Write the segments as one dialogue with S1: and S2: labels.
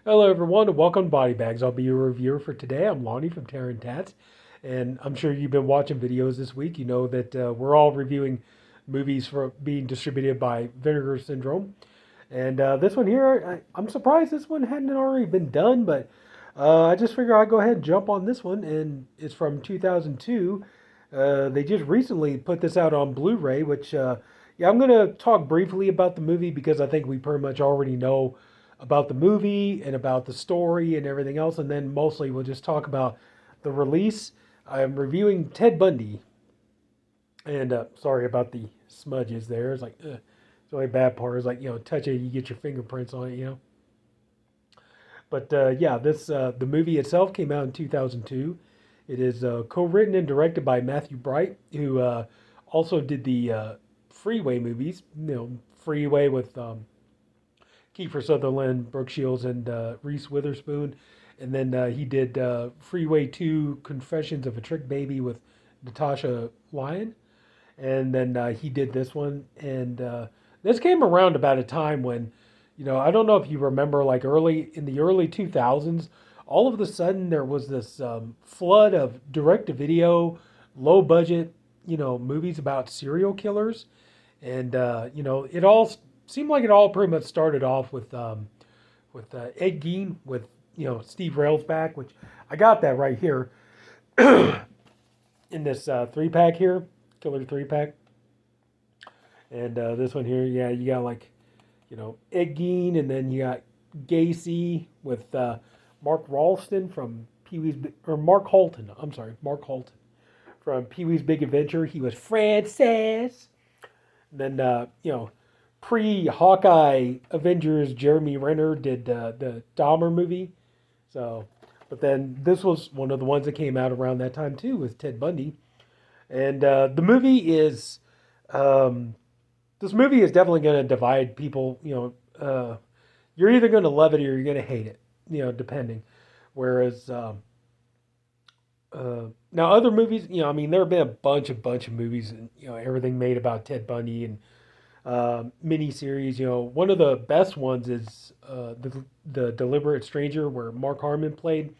S1: Hello, everyone, and welcome to Body Bags. I'll be your reviewer for today. I'm Lonnie from Tats, and I'm sure you've been watching videos this week. You know that we're all reviewing movies for being distributed by Vinegar Syndrome. And this one here, I'm surprised this one hadn't already been done, but I just figure I'd go ahead and jump on this one. And it's from 2002. They just recently put this out on Blu-ray, which, yeah, I'm going to talk briefly about the movie because I think we pretty much already know about the movie and about the story and everything else. And then mostly we'll just talk about the release. I'm reviewing Ted Bundy. And sorry about the smudges there. It's like, the only bad part is like, touch it, you get your fingerprints on it. But yeah, this the movie itself came out in 2002. It is co-written and directed by Matthew Bright, who also did the Freeway movies. Freeway with Kiefer Sutherland, Brooke Shields, and Reese Witherspoon. And then he did Freeway 2 Confessions of a Trick Baby with Natasha Lyon. And then he did this one. And this came around about a time when, I don't know if you remember, like in the early 2000s, all of a sudden there was this flood of direct to video, low budget, movies about serial killers. And, it all seemed like it all pretty much started off with Ed Gein with, Steve Railsback, which I got that right here in this three pack here, Killer three pack. And this one here, yeah, you got like, Ed Gein, and then you got Gacy with Mark Ralston from Pee Wee's, or Mark Halton. I'm sorry, Mark Halton from Pee Wee's Big Adventure. He was Francis. And then, pre Hawkeye Avengers, Jeremy Renner did the Dahmer movie. So, but then this was one of the ones that came out around that time too with Ted Bundy. And the movie is um, this movie is definitely going to divide people. You're either going to love it or you're going to hate it. Depending. Whereas now other movies, I mean, there have been a bunch of movies, and everything made about Ted Bundy and miniseries. One of the best ones is the Deliberate Stranger, where Mark Harmon played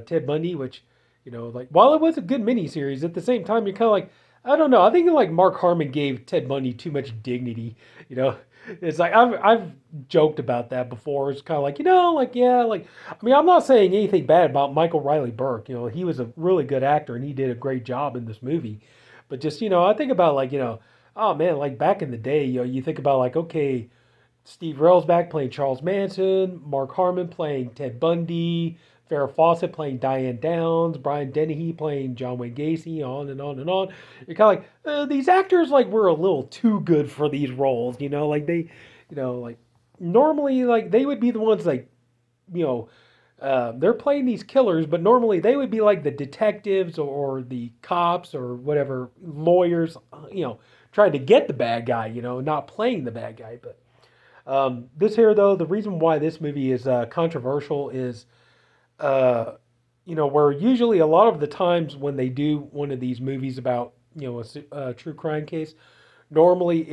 S1: Ted Bundy, which like while it was a good miniseries, at the same time you're kind of like, I don't know. I think like Mark Harmon gave Ted Bundy too much dignity. You know, it's like I've joked about that before. It's kind of like like yeah, like I mean I'm not saying anything bad about Michael Riley Burke. He was a really good actor and he did a great job in this movie. But just I think about like oh man, like back in the day, you think about like okay, Steve Railsback playing Charles Manson, Mark Harmon playing Ted Bundy, Farrah Fawcett playing Diane Downs, Brian Dennehy playing John Wayne Gacy, on and on and on. You're kind of like these actors like were a little too good for these roles, like they, like normally like they would be the ones like you know they're playing these killers, but normally they would be like the detectives or the cops or whatever lawyers, trying to get the bad guy, not playing the bad guy. But this here, though, the reason why this movie is controversial is, uh, where usually a lot of the times when they do one of these movies about, a true crime case, normally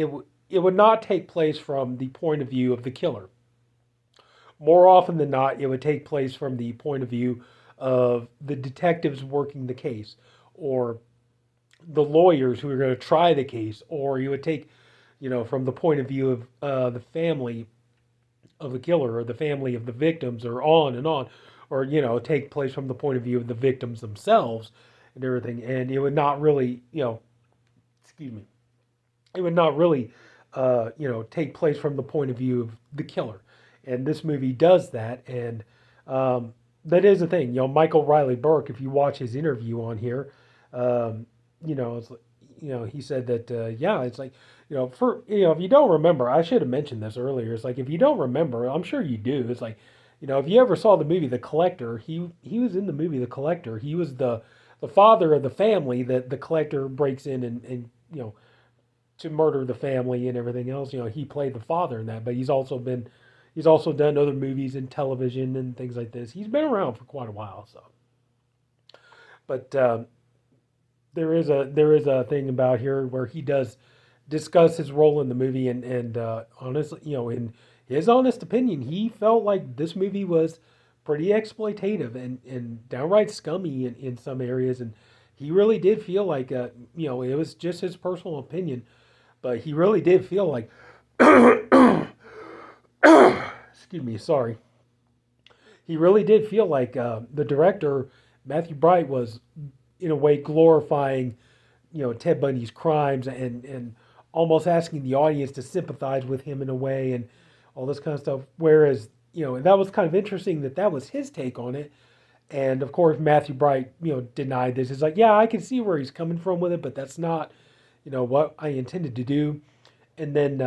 S1: it would not take place from the point of view of the killer. More often than not, it would take place from the point of view of the detectives working the case, or the lawyers who are going to try the case, or you would take, from the point of view of the family of the killer or the family of the victims, or on and on, or take place from the point of view of the victims themselves and everything. And it would not really, excuse me, it would not really, take place from the point of view of the killer. And this movie does that, and that is the thing. Michael Riley Burke, if you watch his interview on here, um, it's like, he said that yeah, it's like for if you don't remember, I should have mentioned this earlier. It's like if you don't remember, I'm sure you do. It's like if you ever saw the movie The Collector, he was in the movie The Collector. He was the father of the family that the collector breaks in and to murder the family and everything else. He played the father in that, but he's also done other movies and television and things like this. He's been around for quite a while, so. But there is a thing about here where he does discuss his role in the movie, and honestly, in his honest opinion, he felt like this movie was pretty exploitative and downright scummy in some areas. And he really did feel like, it was just his personal opinion, but he really did feel like, excuse me, sorry. He really did feel like the director, Matthew Bright, was in a way glorifying, Ted Bundy's crimes and almost asking the audience to sympathize with him in a way and all this kind of stuff. Whereas, that was kind of interesting that that was his take on it. And of course, Matthew Bright, denied this. It's like, yeah, I can see where he's coming from with it, but that's not, what I intended to do. And then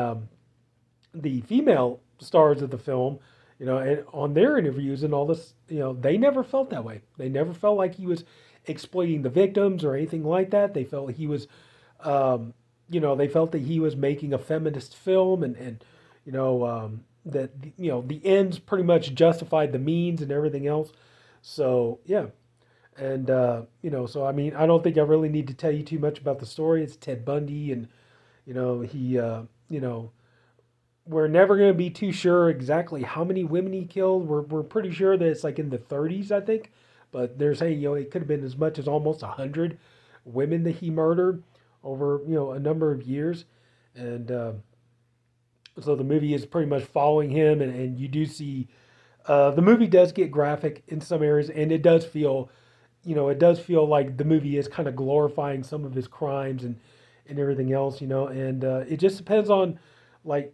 S1: the female stars of the film, and on their interviews and all this, they never felt that way. They never felt like he was exploiting the victims or anything like that. They felt he was, they felt that he was making a feminist film, and that the ends pretty much justified the means and everything else. So yeah, and so I mean, I don't think I really need to tell you too much about the story. It's Ted Bundy, and he, we're never going to be too sure exactly how many women he killed. We're pretty sure that it's like in the 30s, I think. But they're saying, it could have been as much as almost 100 women that he murdered over, a number of years. And so the movie is pretty much following him. And you do see, the movie does get graphic in some areas. And it does feel like the movie is kind of glorifying some of his crimes and everything else, And it just depends on, like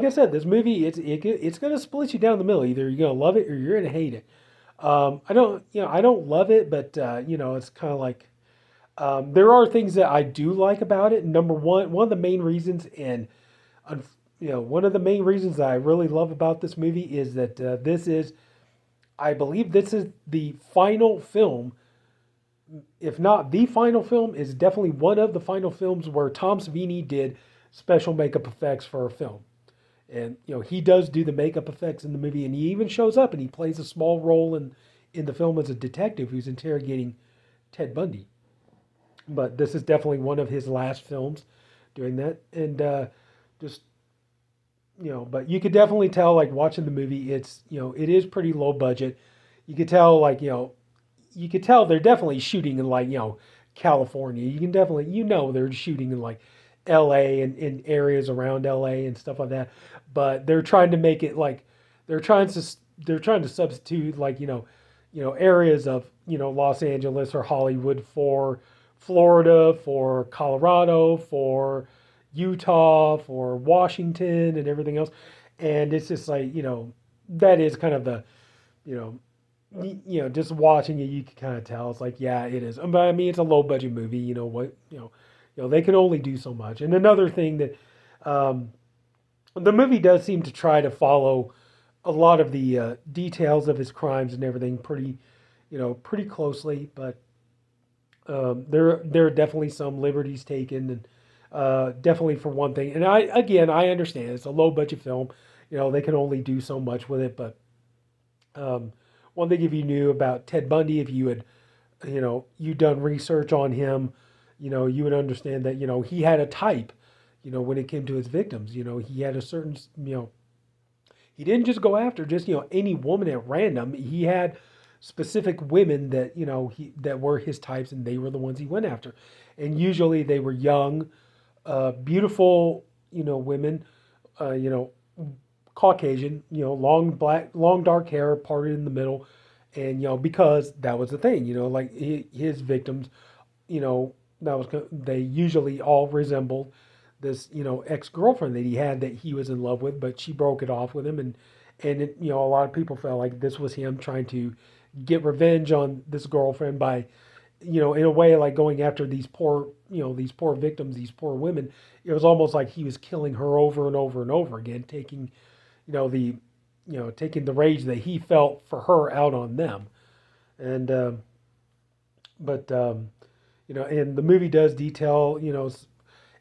S1: I said, this movie it's gonna split you down the middle. Either you're gonna love it or you're gonna hate it. I don't love it, but it's kind of like there are things that I do like about it. Number one of the main reasons, and one of the main reasons that I really love about this movie is that I believe this is the final film. If not the final film, is definitely one of the final films where Tom Savini did special makeup effects for a film. And he does do the makeup effects in the movie, and he even shows up and he plays a small role in the film as a detective who's interrogating Ted Bundy. But this is definitely one of his last films doing that, and just but you could definitely tell, like, watching the movie, it is pretty low budget. You could tell, like, you could tell they're definitely shooting in, like, California. You can definitely, they're shooting in, like, LA and in areas around LA and stuff like that. But they're trying to make it like they're trying to they're trying to substitute, like, areas of, Los Angeles or Hollywood for Florida, for Colorado, for Utah, for Washington and everything else. And it's just like, that is kind of the, you know, just watching it, you can kind of tell. It's like, yeah, it is. But I mean, it's a low budget movie. They can only do so much. And another thing that the movie does seem to try to follow a lot of the details of his crimes and everything pretty closely. But there are definitely some liberties taken, and definitely for one thing. And I understand it's a low budget film. They can only do so much with it. But one thing, if you knew about Ted Bundy, if you had, you done research on him, you would understand that, he had a type, when it came to his victims. He had a certain, he didn't just go after just, any woman at random. He had specific women that, that were his types, and they were the ones he went after. And usually they were young, beautiful, women, Caucasian, long dark hair, parted in the middle, and because that was the thing, like his victims, that was they usually all resembled this, ex girlfriend that he had that he was in love with, but she broke it off with him, and a lot of people felt like this was him trying to get revenge on this girlfriend by, in a way, like going after these poor victims, these poor women. It was almost like he was killing her over and over and over again, taking taking the rage that he felt for her out on them. And but and the movie does detail,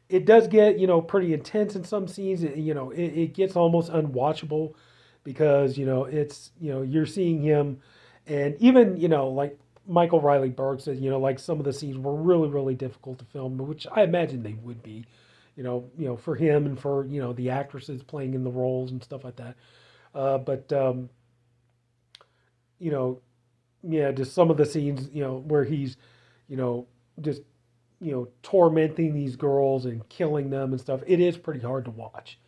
S1: it does get, pretty intense in some scenes. It gets almost unwatchable because, it's, you're seeing him, and even, like Michael Riley Burke said, like some of the scenes were really, really difficult to film, which I imagine they would be, for him and for the actresses playing in the roles and stuff like that. But you know, yeah, just some of the scenes, where he's, you know, just tormenting these girls and killing them and stuff. It is pretty hard to watch.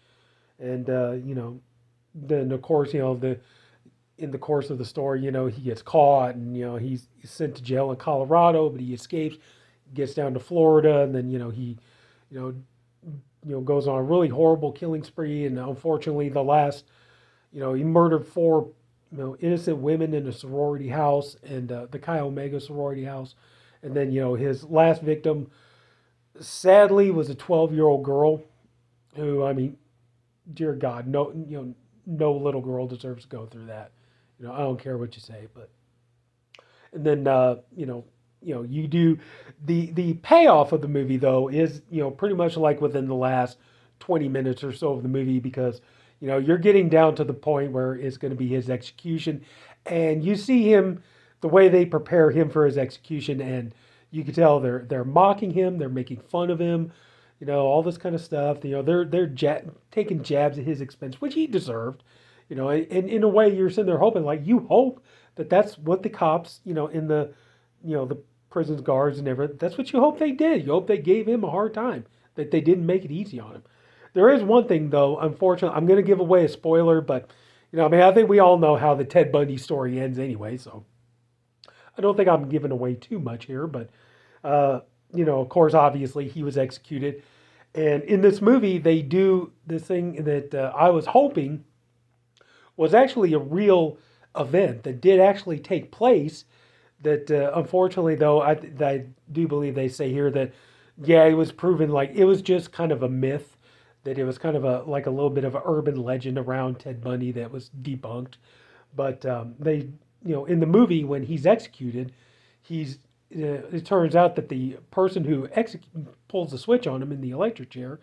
S1: And then of course, the in the course of the story, he gets caught and he's sent to jail in Colorado, but he escapes, gets down to Florida, and then he you know goes on a really horrible killing spree, and unfortunately, the last he murdered four innocent women in a sorority house and the Chi Omega sorority house, and then his last victim, sadly, was a 12-year-old girl who, I mean, dear God, no no little girl deserves to go through that. I don't care what you say, but and then you do the payoff of the movie though is pretty much like within the last 20 minutes or so of the movie, because you're getting down to the point where it's going to be his execution, and you see him the way they prepare him for his execution, and you can tell they're mocking him, they're making fun of him, all this kind of stuff. They're taking jabs at his expense, which he deserved. And in a way, you're sitting there hoping, like, you hope that that's what the cops, in the prison's guards and everything, that's what you hope they did. You hope they gave him a hard time, that they didn't make it easy on him. There is one thing, though, unfortunately, I'm going to give away a spoiler, but, I mean, I think we all know how the Ted Bundy story ends anyway, so I don't think I'm giving away too much here, but, of course, obviously, he was executed. And in this movie, they do this thing that I was hoping was actually a real event that did actually take place. That unfortunately, though, I do believe they say here that, yeah, it was proven like it was just kind of a myth, that it was kind of like a little bit of an urban legend around Ted Bundy that was debunked. But they, in the movie when he's executed, it turns out that the person who pulls the switch on him in the electric chair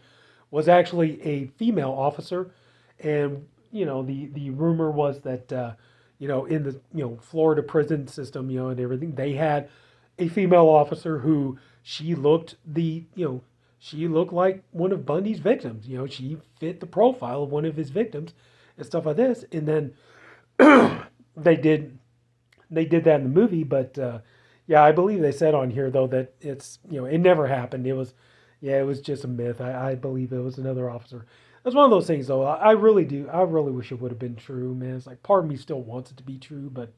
S1: was actually a female officer, and the rumor was that in the Florida prison system, and everything, they had a female officer who she looked like one of Bundy's victims. She fit the profile of one of his victims and stuff like this. And then they did that in the movie, but yeah, I believe they said on here though that it's it never happened. It was just a myth. I believe it was another officer. That's one of those things though. I really do. I really wish it would have been true, man. It's like part of me still wants it to be true, but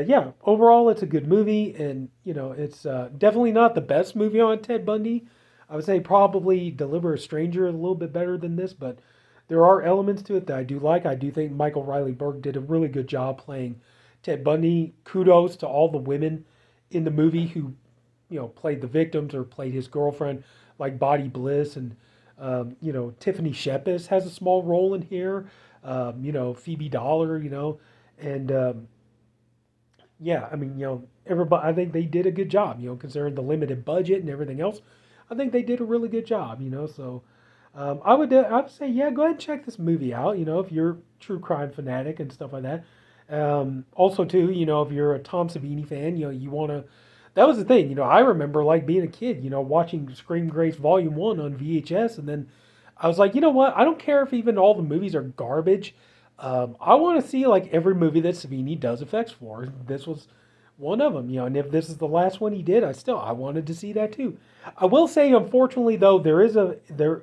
S1: yeah, overall it's a good movie, and it's definitely not the best movie on Ted Bundy. I would say probably Deliberate Stranger is a little bit better than this, but there are elements to it that I do like. I do think Michael Riley Burke did a really good job playing Ted Bundy. Kudos to all the women in the movie who, played the victims or played his girlfriend, like Boti Bliss, and Tiffany Shepis has a small role in here. Phoebe Dollar, and yeah, I mean, everybody. I think they did a good job, considering the limited budget and everything else. I think they did a really good job, So I would say, yeah, go ahead and check this movie out. If you're a true crime fanatic and stuff like that. Also, too, if you're a Tom Savini fan, you want to. That was the thing, I remember like being a kid, watching Scream Grace Volume 1 on VHS, and then I was like, you know what? I don't care if even all the movies are garbage. I want to see like every movie that Savini does effects for. This was one of them, and if this is the last one he did, I wanted to see that too. I will say, unfortunately, though,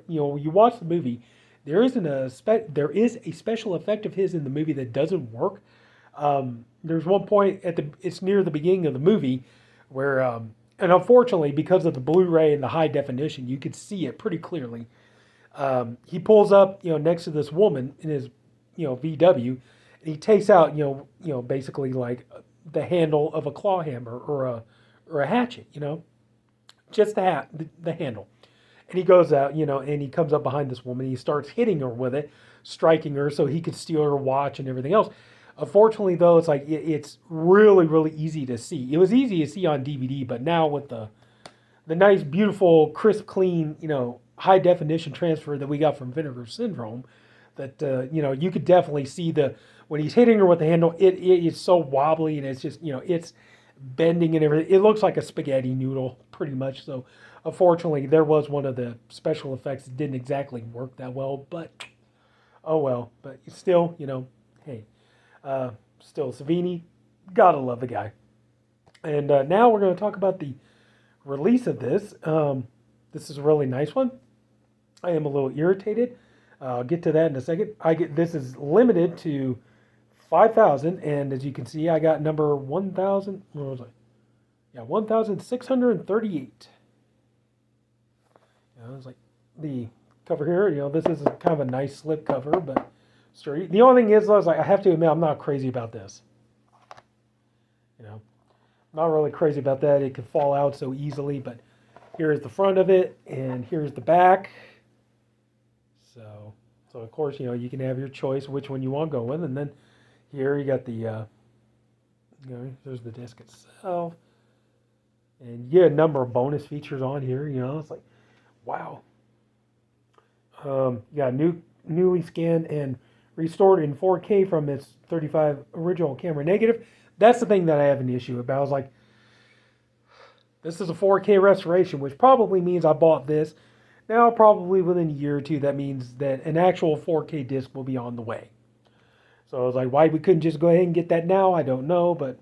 S1: you watch the movie, there is a special effect of his in the movie that doesn't work. There's one point it's near the beginning of the movie where, and unfortunately, because of the Blu-ray and the high definition, you could see it pretty clearly. He pulls up, next to this woman in his, VW, and he takes out, basically like the handle of a claw hammer or a hatchet, just the handle. And he goes out, and he comes up behind this woman. And he starts hitting her with it, striking her so he could steal her watch and everything else. Unfortunately, though, it's like it's really, really easy to see. It was easy to see on DVD, but now with the nice, beautiful, crisp, clean, high definition transfer that we got from Vinegar Syndrome, that you could definitely see when he's hitting her with the handle. It's so wobbly, and it's just it's bending and everything. It looks like a spaghetti noodle, pretty much. So, unfortunately, there was one of the special effects that didn't exactly work that well, but oh well. But still, hey, uh, still Savini, gotta love the guy. And now we're going to talk about the release of this. This is a really nice one. I am a little irritated. I'll get to that in a second. This is limited to 5,000, and as you can see, I got number 1,000. Where was I? Yeah, 1,638. It's like the cover here. This is kind of a nice slip cover, but sturdy. The only thing is, I have to admit, I'm not crazy about this. Not really crazy about that. It could fall out so easily, but here's the front of it, and here's the back. So of course, you can have your choice which one you want to go with, and then here you got the, there's the disc itself, and you get a number of bonus features on here. It's like, wow. You got newly scanned and restored in 4K from its 35 original camera negative. That's the thing that I have an issue about. I was like, this is a 4K restoration, which probably means I bought this. Now, probably within a year or two, that means that an actual 4K disc will be on the way. So I was like, why we couldn't just go ahead and get that now? I don't know. But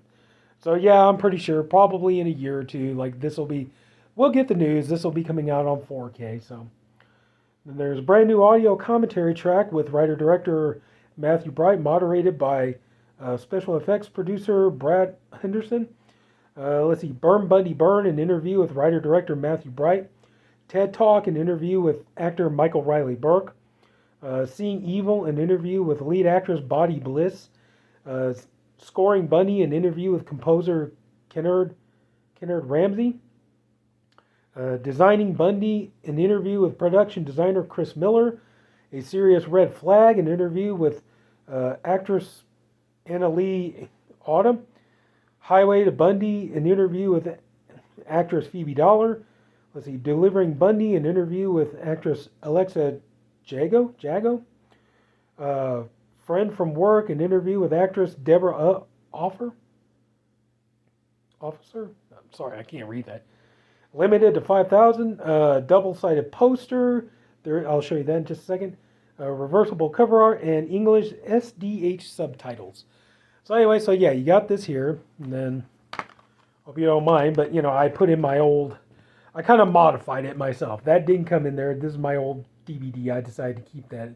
S1: so yeah, I'm pretty sure probably in a year or two, like we'll get the news. This will be coming out on 4K. So and there's a brand new audio commentary track with writer-director Matthew Bright, moderated by special effects producer Brad Henderson. Let's see, Bundy, an interview with writer-director Matthew Bright. TED Talk, an interview with actor Michael Reilly Burke. Seeing Evil, an interview with lead actress Boti Bliss. Scoring Bundy, an interview with composer Kennard Ramsey. Designing Bundy, an interview with production designer Chris Miller. A Serious Red Flag, an interview with actress Annalee Autumn. Highway to Bundy, an interview with actress Phoebe Dollar. Let's see, Delivering Bundy, an interview with actress Alexa Jago. Friend from Work, an interview with actress Deborah Officer. I'm sorry, I can't read that. Limited to 5,000. Double-sided poster. There, I'll show you that in just a second. Reversible cover art and English SDH subtitles. So anyway, so yeah, you got this here, and then hope you don't mind, but I put in my old. I kind of modified it myself. That didn't come in there. This is my old DVD. I decided to keep that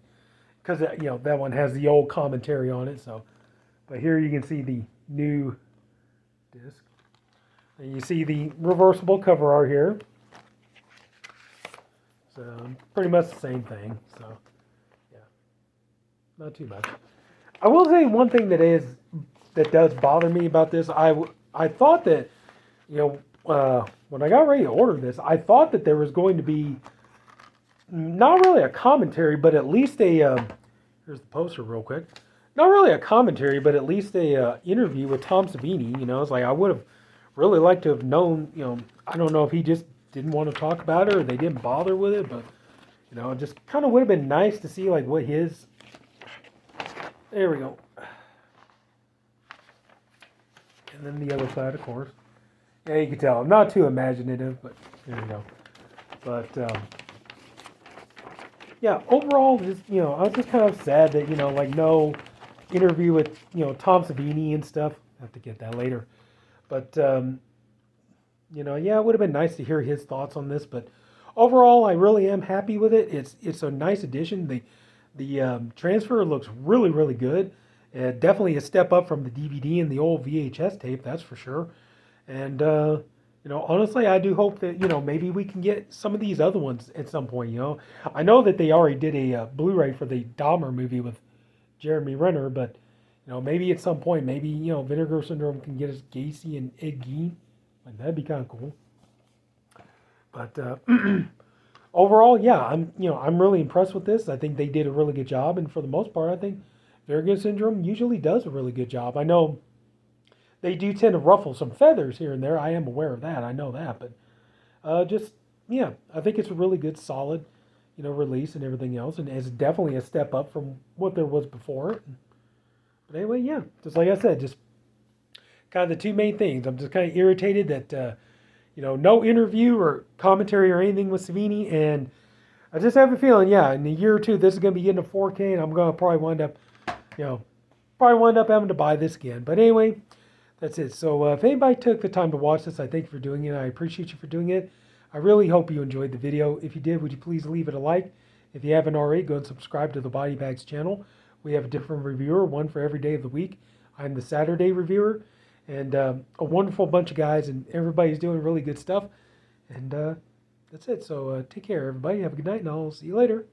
S1: because that one has the old commentary on it. So, but here you can see the new disc, and you see the reversible cover art here. So pretty much the same thing. So yeah, not too much. I will say one thing that does bother me about this. I thought that when I got ready to order this, I thought that there was going to be not really a commentary, but at least a here's the poster real quick. Not really a commentary, but at least a interview with Tom Savini. It's like I would have really liked to have known. I don't know if he just didn't want to talk about it or they didn't bother with it, but it just kind of would have been nice to see like what his. There we go. And then the other side, of course. Yeah, you can tell. I'm not too imaginative, but there you go. But, yeah, overall, just, I was just kind of sad that, like no interview with, Tom Savini and stuff. I have to get that later. But, yeah, it would have been nice to hear his thoughts on this. But overall, I really am happy with it. It's a nice addition. The transfer looks really, really good. Definitely a step up from the DVD and the old VHS tape, that's for sure. And, honestly, I do hope that, maybe we can get some of these other ones at some point, I know that they already did a Blu-ray for the Dahmer movie with Jeremy Renner, but, maybe at some point, maybe, Vinegar Syndrome can get us Gacy and Ed Gein. Like, that'd be kind of cool. But, overall, yeah, I'm really impressed with this. I think they did a really good job, and for the most part, I think Vinegar Syndrome usually does a really good job. I know they do tend to ruffle some feathers here and there. I am aware of that. I know that, but I think it's a really good, solid, release and everything else, and it's definitely a step up from what there was before. But anyway, yeah, just like I said, just kind of the two main things. I'm just kind of irritated that no interview or commentary or anything with Savini, and I just have a feeling, yeah, in a year or two, this is going to be getting a 4K, and I'm going to probably you know, wind up having to buy this again. But anyway, that's it. So if anybody took the time to watch this, I thank you for doing it. I appreciate you for doing it. I really hope you enjoyed the video. If you did, would you please leave it a like? If you haven't already, go and subscribe to the Body Bags channel. We have a different reviewer, one for every day of the week. I'm the Saturday reviewer, and a wonderful bunch of guys, and everybody's doing really good stuff. And that's it. So take care, everybody. Have a good night, and I'll see you later.